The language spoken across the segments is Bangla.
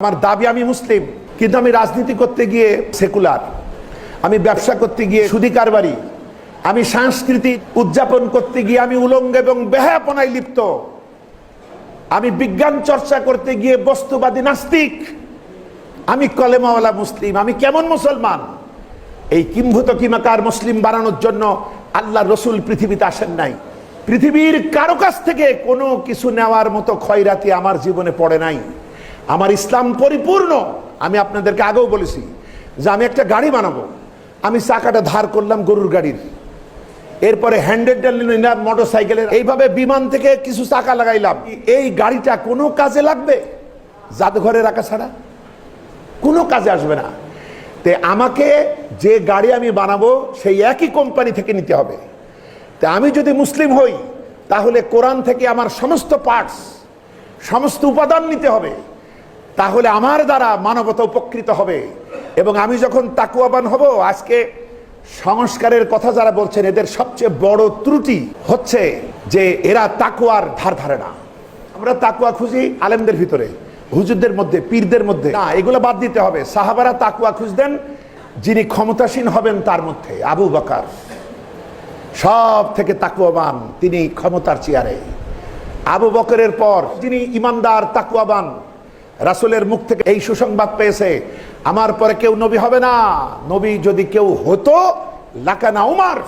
আমার দাবি আমি মুসলিম, কিন্তু আমি রাজনীতি করতে গিয়ে সেকুলার, আমি ব্যবসা করতে গিয়ে সুদী কারবারি, আমি সাংস্কৃতিক উদযাপন করতে গিয়ে আমি উলঙ্গ এবং বেহায়াপনায় লিপ্ত, আমি বিজ্ঞান চর্চা করতে গিয়ে বস্তুবাদী নাস্তিক, আমি কলেমাওয়ালা মুসলিম। আমি কেমন মুসলমান? এই কিম্ভূত কিমাকার মুসলিম বানানোর জন্য আল্লাহ রসুল পৃথিবীতে আসেন নাই। পৃথিবীর কারো কাছ থেকে কোনো কিছু নেওয়ার মতো খয়রাতি আমার জীবনে পড়ে নাই। আমার ইসলাম পরিপূর্ণ। আমি আপনাদেরকে আগেও বলেছি যে আমি একটা গাড়ি বানাবো, আমি চাকাটা ধার করলাম গরুর গাড়ির, এরপরে হ্যান্ডেলটা নিলাম মোটর সাইকেলের, এইভাবে বিমান থেকে কিছু চাকা লাগাইলাম। এই গাড়িটা কোনো কাজে লাগবে? জাদুঘরে রাখা ছাড়া কোনো কাজে আসবে না। তে আমাকে যে গাড়ি আমি বানাবো সেই একই কোম্পানি থেকে নিতে হবে। তা আমি যদি মুসলিম হই তাহলে কোরআন থেকে আমার সমস্ত পার্টস, সমস্ত উপাদান নিতে হবে, তাহলে আমার দ্বারা মানবতা উপকৃত হবে। এবং আমি যখন তাকুয়াবান হব, আজকে সংস্কারের কথা যারা বলছেন এদের সবচেয়ে বড় ত্রুটি হচ্ছে যে এরা তাকুয়ার ধার ধারে না। আমরা তাকুয়া খুঁজি আলেমদের ভিতরে, হুজুরদের মধ্যে, পীরদের মধ্যে না, এগুলো বাদ দিতে হবে। সাহাবারা তাকুয়া খুঁজতেন যিনি ক্ষমতাসীন হবেন তার মধ্যে। আবু বকর সব থেকে তাকুয়াবান, তিনি ক্ষমতার চেয়ারে। আবু বকরের পর যিনি ইমানদার তাকুয়াবান, রাসূলের মুখ থেকে এই সুসংবাদ পেয়েছে আমার পরে কেউ নবী হবে না, নবী যদি কেউ হতো লাকানা উমর,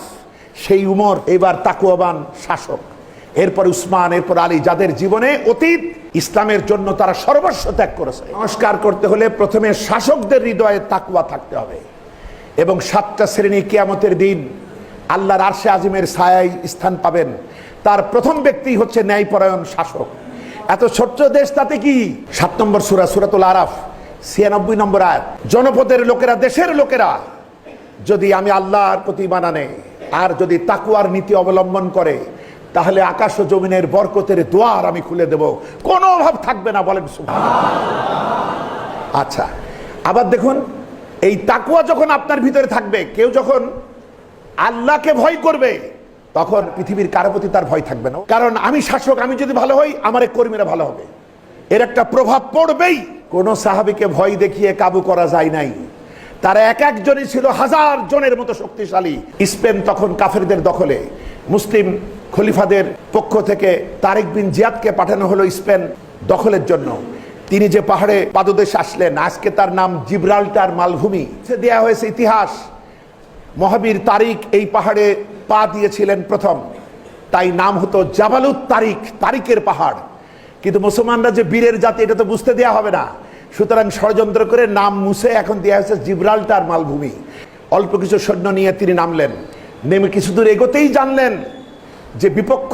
সেই উমর এবার তাকুয়াবান শাসক। এরপর উসমান, এরপর আলী, যাদের জীবনে অতীত ইসলামের জন্য তারা সর্বস্ব ত্যাগ করেছে। সংস্কার করতে হলে প্রথমে শাসকদের হৃদয়ে তাকুয়া থাকতে হবে। এবং 7টা শ্রেণী কিয়ামতের দিন আল্লাহর আরশে আজিমের ছায়ায় স্থান পাবেন। তার প্রথম ব্যক্তি হচ্ছে ন্যায়পরায়ণ শাসক। এত ছোট্ট দেশ, তাতে কি? 7 নম্বর সূরা, সূরাতুল আরাফ, 96 নম্বর আয়াত। জনপদের লোকেরা, দেশের লোকেরা যদি আমি আল্লাহর প্রতি ঈমান আনে আর যদি তাকুয়ার নীতি অবলম্বন করে, তাহলে আকাশ ও জমিনের বরকতের দুয়ার আমি খুলে দেব, কোনো অভাব থাকবে না। বলেন সুবহানাল্লাহ। আচ্ছা, আবার দেখুন, এই তাকুয়া যখন আপনার ভিতরে থাকবে, কেউ যখন আল্লাহকে ভয় করবে, তখন পৃথিবীর কারো প্রতি তার ভয় থাকবে না। কারণ আমি শাসক, আমি যদি ভালো হই আমার কর্মীরা ভালো হবে, এর একটা প্রভাব পড়বেই। কোন সাহাবীকে ভয় দেখিয়ে কাবু করা যায় নাই। তারা এক একজনই ছিল 1000 জনের মতো শক্তিশালী। স্পেন তখন কাফেরদের দখলে। মুসলিম খলিফাদের পক্ষ থেকে তারেক বিন জিয়াদকে পাঠানো হলো স্পেন দখলের জন্য। তিনি যে পাহাড়ে পাদদেশে আসলেন, আজকে তার নাম জিব্রাল্টার মালভূমি। সে দেয়া হয়েছে ইতিহাস, মহাবীর তারিক এই পাহাড়ে পা দিয়েছিলেন প্রথম, তাই নাম হতো জাবালুত তারিক, তারিকের পাহাড়। কিন্তু মুসলমানরা যে বীরের জাতি এটা তো বুঝতে দেয়া হবে না, সুতরাং ষড়যন্ত্র করে নাম মুছে এখন দেওয়া হয়েছে জিব্রাল্টার মালভূমি। অল্প কিছু সৈন্য নিয়ে তিনি নামলেন। নেমে কিছু দূর এগোতেই জানলেন যে বিপক্ষ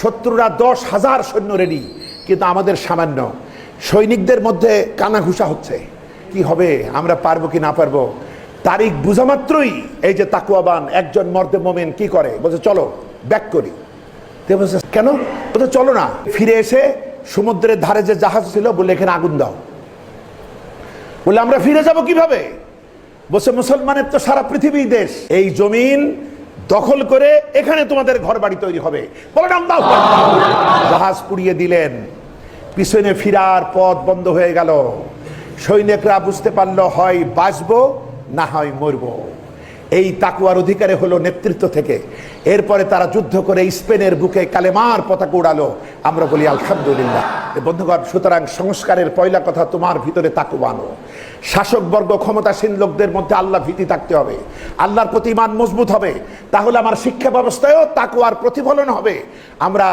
শত্রুরা 10,000 সৈন্য রেডি, কিন্তু আমাদের সামান্য। সৈনিকদের মধ্যে কানাঘুষা হচ্ছে, কি হবে, আমরা পারবো কি না পারবো। তারিক বুঝা মাত্রই এই যে তাকুয়াবান একজন মর্দে মোমেন কি করে, বলছে চলো ব্যাক করি। বলছে কেন? বলছে চলো না। ফিরে এসে সমুদ্রের ধারে যে জাহাজ ছিল বলে এখানে আগুন দাও। বলে আমরা ফিরে যাব কিভাবে? বলছে মুসলমানের তো সারা পৃথিবী দেশ, এই জমিন দখল করে এখানে তোমাদের ঘর বাড়ি তৈরি হবে। বলেন আল্লাহু আকবার। জাহাজ পুড়িয়ে দিলেন, পিছনে ফিরার পথ বন্ধ হয়ে গেল। সৈনিকরা বুঝতে পারলো হয় বাঁচবো না হয় মরবো। এই তাকুয়ার অধিকারে হলো নেতৃত্ব থেকে। এরপরে তারা যুদ্ধ করে স্পেনের বুকে কালেমার পতাকা উড়ালো। আমরা বলি আলহামদুলিল্লাহ। বন্ধুগণ, সুতরাং সংস্কারের পয়লা কথা, তোমার ভিতরে তাকুয়া আনো। শাসকবর্গ, ক্ষমতাসীন লোকদের মধ্যে আল্লাহ ভীতি থাকতে হবে, আল্লাহর প্রতি ঈমান মজবুত হবে। তাহলে আমার শিক্ষা ব্যবস্থায়ও তাকুয়ার প্রতিফলন হবে। আমরা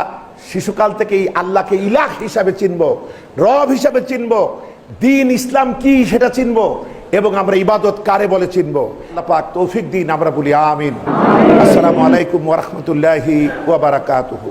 শিশুকাল থেকেই আল্লাহকে ইলাহ হিসাবে চিনব, রব হিসাবে চিনব, দিন ইসলাম কি সেটা চিনব, এবং আমরা ইবাদত কারে বলে চিনব। আল্লাহ পাক তৌফিক দিন, আমরা বলি আমিন। আসসালামু আলাইকুম ওয়া রাহমাতুল্লাহি ওয়া বারাকাতুহু।